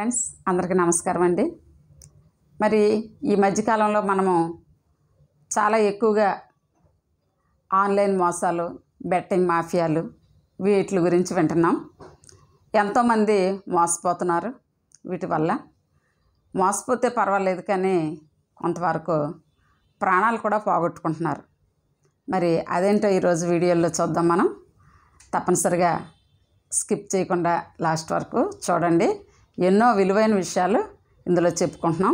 Friends అందరికీ నమస్కారం అండి. మరి ఈ మధ్యకాలంలో మనము చాలా ఎక్కువగా ఆన్లైన్ మోసాలు, బెట్టింగ్ మాఫియాలు వీటి గురించి వింటున్నాం. ఎంతోమంది మోసపోతున్నారు. వీటి వల్ల మోసపోతే పర్వాలేదు, కానీ కొంతవరకు ప్రాణాలు కూడా పోగొట్టుకుంటున్నారు. మరి అదేంటో ఈరోజు వీడియోలో చూద్దాం. మనం తప్పనిసరిగా స్కిప్ చేయకుండా లాస్ట్ వరకు చూడండి. ఎన్నో విలువైన విషయాలు ఇందులో చెప్పుకుంటున్నాం.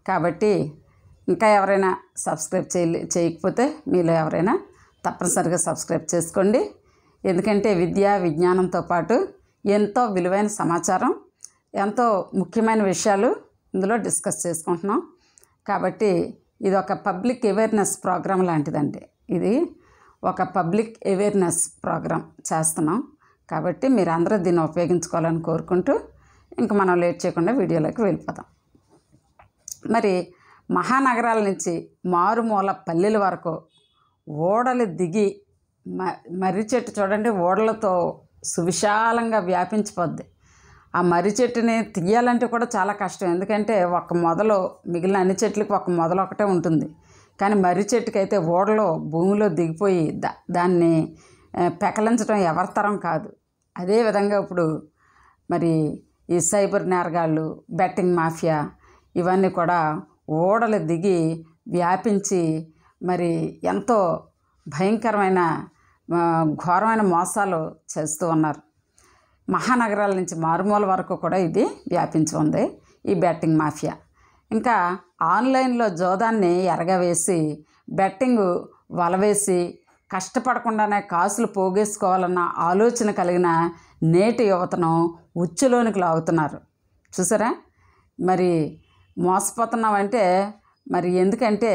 కాబట్టి ఇంకా ఎవరైనా సబ్స్క్రైబ్ చేయకపోతే మీలో ఎవరైనా తప్పనిసరిగా సబ్స్క్రైబ్ చేసుకోండి. ఎందుకంటే విద్య విజ్ఞానంతో పాటు ఎంతో విలువైన సమాచారం, ఎంతో ముఖ్యమైన విషయాలు ఇందులో డిస్కస్ చేసుకుంటున్నాం. కాబట్టి ఇది ఒక పబ్లిక్ అవేర్నెస్ ప్రోగ్రాం లాంటిదండి. ఇది ఒక పబ్లిక్ అవేర్నెస్ ప్రోగ్రాం చేస్తున్నాం. కాబట్టి మీరు అందరూ దీన్ని ఉపయోగించుకోవాలని కోరుకుంటూ ఇంక మనం లేట్ చేయకుండా వీడియోలోకి వెళ్ళిపోదాం. మరి మహానగరాల నుంచి మారుమూల పల్లెల వరకు ఓడలు దిగి మర్రి చెట్టు చూడండి, ఓడలతో సువిశాలంగా వ్యాపించిపోద్ది. ఆ మర్రి చెట్టుని తీయాలంటే కూడా చాలా కష్టం. ఎందుకంటే ఒక మొదలు, మిగిలిన అన్ని చెట్లకి ఒక మొదలు ఒకటే ఉంటుంది. కానీ మర్రి చెట్టుకైతే ఓడలో భూమిలో దిగిపోయి దాన్ని పెకలించడం ఎవరి తరం కాదు. అదేవిధంగా ఇప్పుడు మరి ఈ సైబర్ నేరగాళ్ళు, బెట్టింగ్ మాఫియా ఇవన్నీ కూడా ఓడలు దిగి వ్యాపించి మరి ఎంతో భయంకరమైన ఘోరమైన మోసాలు చేస్తూ ఉన్నారు. మహానగరాల నుంచి మారుమూల వరకు కూడా ఇది వ్యాపించి ఉంది ఈ బెట్టింగ్ మాఫియా. ఇంకా ఆన్లైన్లో జోదాన్ని ఎరగవేసి బెట్టింగ్ వలవేసి కష్టపడకుండానే కాసులు పోగేసుకోవాలన్న ఆలోచన కలిగిన నేటి యువతను ఉచ్చులోనికి లాగుతున్నారు. చూసారా? మరి మోసపోతున్నామంటే మరి ఎందుకంటే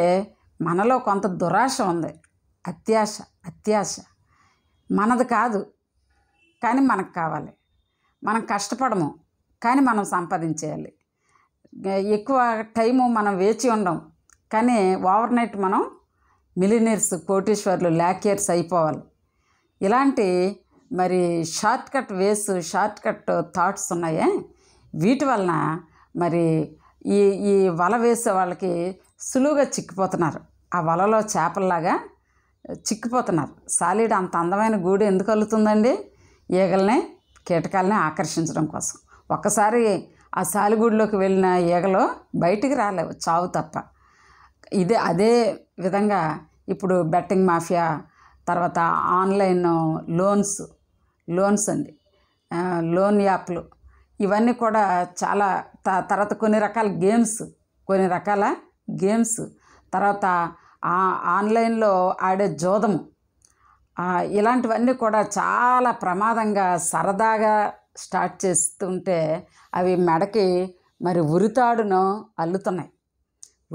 మనలో కొంత దురాశ ఉంది, అత్యాశ. మనది కాదు కానీ మనకు కావాలి. మనం కష్టపడము కానీ మనం సంపాదించేయాలి. ఎక్కువ టైము మనం వేచి ఉండం, కానీ ఓవర్ నైట్ మనం మిలినీర్స్, కోటీశ్వర్లు, ల్యాక్యర్స్ అయిపోవాలి. ఇలాంటి మరి షార్ట్ కట్ థాట్స్ ఉన్నాయే, వీటి వలన మరి ఈ వల వేసే వాళ్ళకి సులువుగా చిక్కిపోతున్నారు. ఆ వలలో చేపల్లాగా చిక్కిపోతున్నారు. సాలీడు అంత అందమైన గూడు ఎందుకు అల్లుతుందండి? ఈగల్ని, కీటకాలని ఆకర్షించడం కోసం. ఒక్కసారి ఆ సాలిగూడులోకి వెళ్ళిన ఈగలు బయటికి రాలేవు, చావు తప్ప. అదే విధంగా ఇప్పుడు బెట్టింగ్ మాఫియా, తర్వాత ఆన్లైన్ లోన్స్ అండి, లోన్ యాప్లు, ఇవన్నీ కూడా చాలా తర్వాత కొన్ని రకాల గేమ్స్, తర్వాత ఆన్లైన్లో ఆడే జోదము, ఇలాంటివన్నీ కూడా చాలా ప్రమాదంగా సరదాగా స్టార్ట్ చేస్తుంటే అవి మెడకి మరి ఉరితాడును అల్లుతున్నాయి.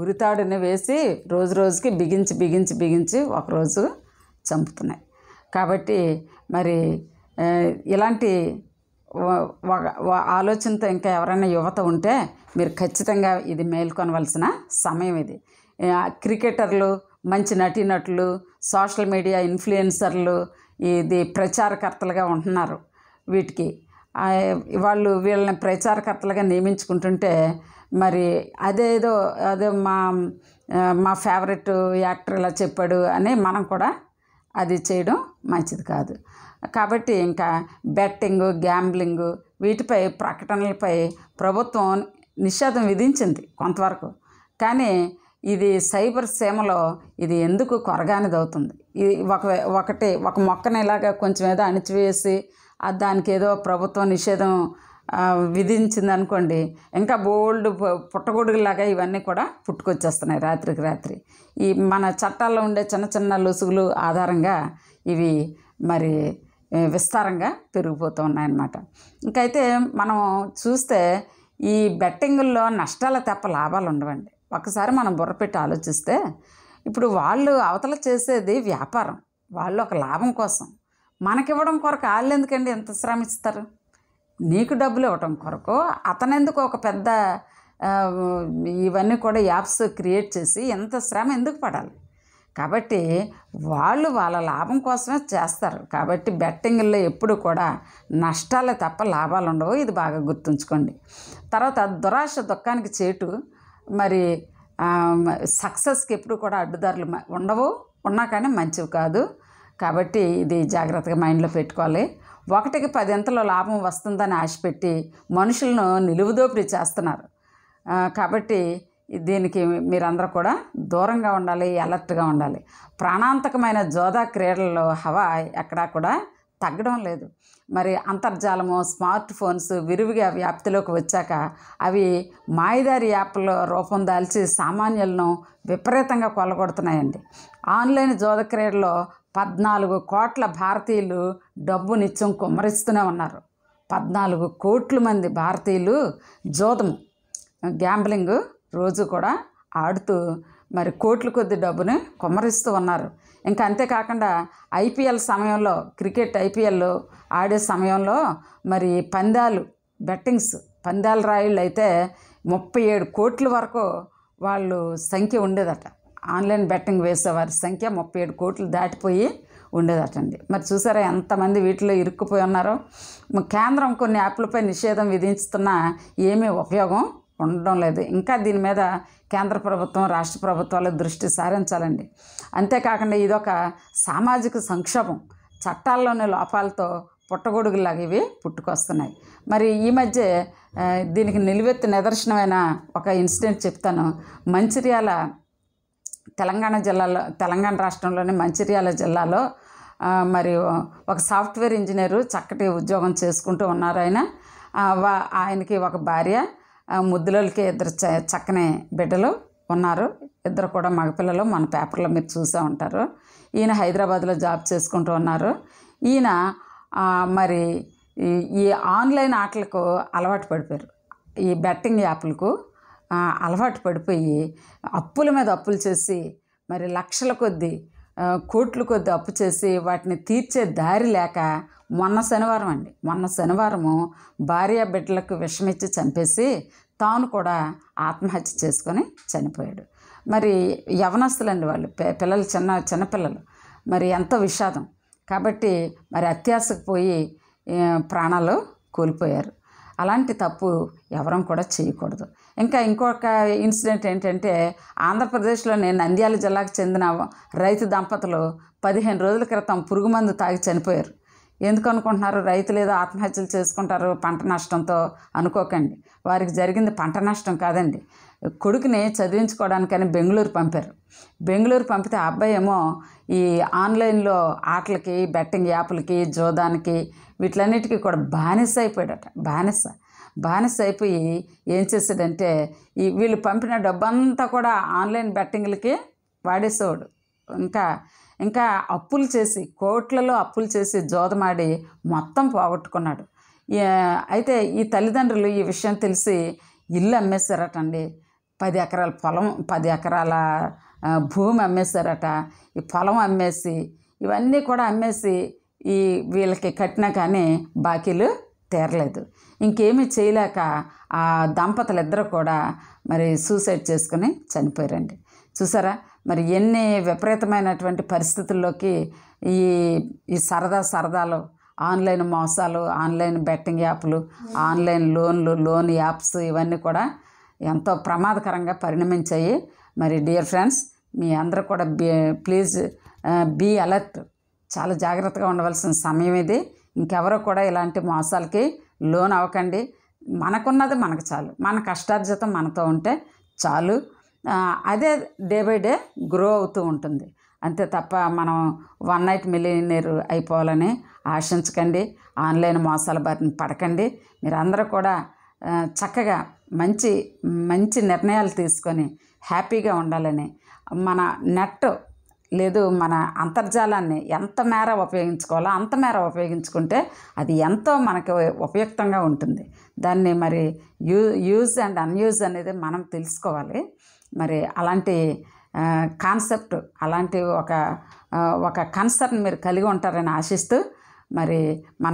ఉరితాడుని వేసి రోజు రోజుకి బిగించి ఒకరోజు చంపుతున్నాయి. కాబట్టి మరి ఇలాంటి ఆలోచనతో ఇంకా ఎవరైనా యువత ఉంటే మీరు ఖచ్చితంగా ఇది మేల్కొనవలసిన సమయం ఇది. క్రికెటర్లు, మంచి నటీనటులు, సోషల్ మీడియా ఇన్ఫ్లుయెన్సర్లు ఇది ప్రచారకర్తలుగా ఉంటున్నారు. వీటికి వీళ్ళని ప్రచారకర్తలుగా నియమించుకుంటుంటే మరి అదే మా ఫేవరెట్ యాక్టర్ ఇలా చెప్పాడు అని మనం కూడా అది చేయడం మంచిది కాదు. కాబట్టి ఇంకా బెట్టింగ్, గ్యాంబ్లింగ్ వీటిపై ప్రకటనలపై ప్రభుత్వం నిషేధం విధించింది కొంతవరకు. కానీ ఇది సైబర్ సీమలో ఇది ఎందుకు కొరగానిది అవుతుంది. ఇది ఒక మొక్కని ఇలాగా కొంచెం ఏదో అణిచివేసి దానికి ఏదో ప్రభుత్వం నిషేధం విధించింది అనుకోండి, ఇంకా బోల్డ్ పుట్టగొడుగులాగా ఇవన్నీ కూడా పుట్టుకొచ్చేస్తున్నాయి రాత్రికి రాత్రి. ఈ మన చట్టాల్లో ఉండే చిన్న లొసుగులు ఆధారంగా ఇవి మరి విస్తారంగా పెరిగిపోతూ ఉన్నాయన్నమాట. ఇంకైతే మనం చూస్తే ఈ బెట్టింగుల్లో నష్టాలు తప్ప లాభాలు ఉండవండి. ఒకసారి మనం బుర్ర పెట్టి ఆలోచిస్తే ఇప్పుడు వాళ్ళు అవతల చేసేది వ్యాపారం, వాళ్ళు ఒక లాభం కోసం మనకివ్వడం కొరకు వాళ్ళు ఎందుకండి ఎంత శ్రమిస్తారు? నీకు డబ్బులు ఇవ్వటం కొరకు అతనెందుకు ఒక పెద్ద ఇవన్నీ కూడా యాప్స్ క్రియేట్ చేసి ఎంత శ్రమ ఎందుకు పడాలి? కాబట్టి వాళ్ళు వాళ్ళ లాభం కోసమే చేస్తారు. కాబట్టి బెట్టింగ్లో ఎప్పుడు కూడా నష్టాలే తప్ప లాభాలు ఉండవు. ఇది బాగా గుర్తుంచుకోండి. తర్వాత దురాశ దుఃఖానికి చేటు. మరి సక్సెస్కి ఎప్పుడు కూడా అడ్డుదారులు ఉండవు, ఉన్నా కానీ మంచివి కాదు. కాబట్టి ఇది జాగ్రత్తగా మైండ్లో పెట్టుకోవాలి. 1కి 10 లాభం వస్తుందని ఆశపెట్టి మనుషులను నిలువుదోపిడీ చేస్తున్నారు. కాబట్టి దీనికి మీరందరూ కూడా దూరంగా ఉండాలి, అలర్ట్గా ఉండాలి. ప్రాణాంతకమైన జోదా క్రీడల్లో హవా ఎక్కడా కూడా తగ్గడం లేదు. మరి అంతర్జాలము, స్మార్ట్ ఫోన్స్ విరివిగా వ్యాప్తిలోకి వచ్చాక అవి మాయదారి యాప్ల రూపం దాల్చి సామాన్యులను విపరీతంగా కొల్లగొడుతున్నాయండి. ఆన్లైన్ జోద క్రీడలో 14 కోట్ల భారతీయులు డబ్బు నిత్యం కుమ్మరిస్తూనే ఉన్నారు. 14 కోట్ల మంది భారతీయులు జోదము, గ్యాంబ్లింగ్ రోజు కూడా ఆడుతూ మరి కోట్ల కొద్ది డబ్బుని కుమ్మరిస్తూ ఉన్నారు. ఇంకా అంతేకాకుండా ఐపీఎల్ సమయంలో, క్రికెట్ ఐపీఎల్ ఆడే సమయంలో మరి పందాలు రాయిళ్ళు అయితే 37 కోట్ల వరకు వాళ్ళు సంఖ్య ఉండేదట. ఆన్లైన్ బెట్టింగ్ వేసేవారి సంఖ్య 37 కోట్లు దాటిపోయి ఉండేదటండి. మరి చూసారా ఎంతమంది వీటిలో ఇరుక్కుపోయి ఉన్నారో. కేంద్రం కొన్ని యాప్లపై నిషేధం విధిస్తున్నా ఏమీ ఉపయోగం ఉండడం లేదు. ఇంకా దీని మీద కేంద్ర ప్రభుత్వం, రాష్ట్ర ప్రభుత్వాలు దృష్టి సారించాలండి. అంతేకాకుండా ఇదొక సామాజిక సంక్షోభం. చట్టాల్లోని లోపాలతో పుట్టగొడుగులాగా ఇవి పుట్టుకొస్తున్నాయి. మరి ఈ మధ్య దీనికి నిలువెత్తు నిదర్శనమైన ఒక ఇన్సిడెంట్ చెప్తాను. తెలంగాణ రాష్ట్రంలోని మంచిర్యాల జిల్లాలో మరి ఒక సాఫ్ట్వేర్ ఇంజనీరు చక్కటి ఉద్యోగం చేసుకుంటూ ఉన్నారు. ఆయనకి ఒక భార్య, ముద్దులకి 2 చక్కని బిడ్డలు ఉన్నారు. 2 కూడా మగపిల్లలు. మన పేపర్లో మీరు చూసే ఉంటారు. ఈయన హైదరాబాద్లో జాబ్ చేసుకుంటూ ఉన్నారు. ఈయన మరి ఈ ఆన్లైన్ ఆటలకు అలవాటు పడిపోయారు. ఈ బెట్టింగ్ యాప్లకు అలవాటు పడిపోయి అప్పుల మీద అప్పులు చేసి మరి లక్షల కొద్దీ, కోట్ల కొద్దీ అప్పు చేసి వాటిని తీర్చే దారి లేక మొన్న శనివారము భార్య బిడ్డలకు విషమిచ్చి చంపేసి తాను కూడా ఆత్మహత్య చేసుకొని చనిపోయాడు. మరి యవనస్తులండి వాళ్ళు, పిల్లలు, చిన్నపిల్లలు. మరి ఎంతో విషాదం. కాబట్టి మరి అత్యాశకు పోయి ప్రాణాలు కోల్పోయారు. అలాంటి తప్పు ఎవరం కూడా చేయకూడదు. ఇంకొక ఇన్సిడెంట్ ఏంటంటే, ఆంధ్రప్రదేశ్లోని నంద్యాల జిల్లాకు చెందిన రైతు దంపతులు 15 రోజుల క్రితం పురుగు మందు తాగి చనిపోయారు. ఎందుకు అనుకుంటున్నారు? రైతులు ఏదో ఆత్మహత్యలు చేసుకుంటారు పంట నష్టంతో అనుకోకండి. వారికి జరిగింది పంట నష్టం కాదండి. కొడుకుని చదివించుకోవడానికని బెంగళూరు పంపారు. బెంగళూరు పంపితే ఆ అబ్బాయి ఏమో ఈ ఆన్లైన్లో ఆటలకి, బెట్టింగ్ యాప్లకి, జోదానికి, వీటిలన్నిటికీ కూడా బానిస అయిపోయాడట. బానిస అయిపోయి ఏం చేశాడంటే, వీళ్ళు పంపిన డబ్బంతా కూడా ఆన్లైన్ బెట్టింగ్లకి వాడేసేవాడు. ఇంకా అప్పులు చేసి, కోట్లలో అప్పులు చేసి జోదమాడి మొత్తం పోగొట్టుకున్నాడు. అయితే ఈ తల్లిదండ్రులు ఈ విషయం తెలిసి ఇల్లు అమ్మేశారటండి. 10 ఎకరాల పొలం, 10 ఎకరాల భూమి అమ్మేశారట. ఈ పొలం అమ్మేసి, ఇవన్నీ కూడా అమ్మేసి వీళ్ళకి కట్టినా కానీ బాకీలు తీరలేదు. ఇంకేమీ చేయలేక ఆ దంపతులిద్దరూ కూడా మరి సూసైడ్ చేసుకుని చనిపోయారండి. చూసారా మరి ఎన్ని విపరీతమైనటువంటి పరిస్థితుల్లోకి ఈ సరదాలు, ఆన్లైన్ మోసాలు, ఆన్లైన్ బెట్టింగ్ యాప్లు, ఆన్లైన్ లోన్ యాప్స్ ఇవన్నీ కూడా ఎంతో ప్రమాదకరంగా పరిణమించాయి. మరి డియర్ ఫ్రెండ్స్, మీ అందరూ కూడా ప్లీజ్ బీ అలర్ట్. చాలా జాగ్రత్తగా ఉండవలసిన సమయం ఇది. ఇంకెవరో కూడా ఇలాంటి మోసాలకి లోన్ అవ్వకండి. మనకున్నది మనకు చాలు, మన కష్టార్జితం మనతో ఉంటే చాలు. అదే డే బై డే గ్రో అవుతూ ఉంటుంది. అంతే తప్ప మనం 1 నైట్ మిలియనీర్ అయిపోవాలని ఆశించకండి. ఆన్లైన్ మోసాల బారిన పడకండి. మీరందరూ కూడా చక్కగా మంచి నిర్ణయాలు తీసుకొని హ్యాపీగా ఉండాలని, మన నెట్ లేదు మన అంతర్జాలాన్ని ఎంత మేర ఉపయోగించుకోవాలో అంత మేర ఉపయోగించుకుంటే అది ఎంతో మనకి ఉపయుక్తంగా ఉంటుంది. దాన్ని మరి యూజ్ అండ్ అన్యూజ్ అనేది మనం తెలుసుకోవాలి. మరి అలాంటి కాన్సెప్ట్, అలాంటి ఒక కన్సర్న్ మీరు కలిగి ఉంటారని ఆశిస్తూ మరి మన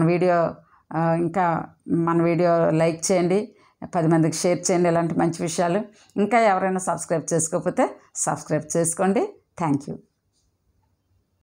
వీడియో లైక్ చేయండి, 10 మందికి షేర్ చేయండి. ఇలాంటి మంచి విషయాలు ఇంకా ఎవరైనా సబ్స్క్రైబ్ చేసుకోకపోతే సబ్స్క్రైబ్ చేసుకోండి. Thank you.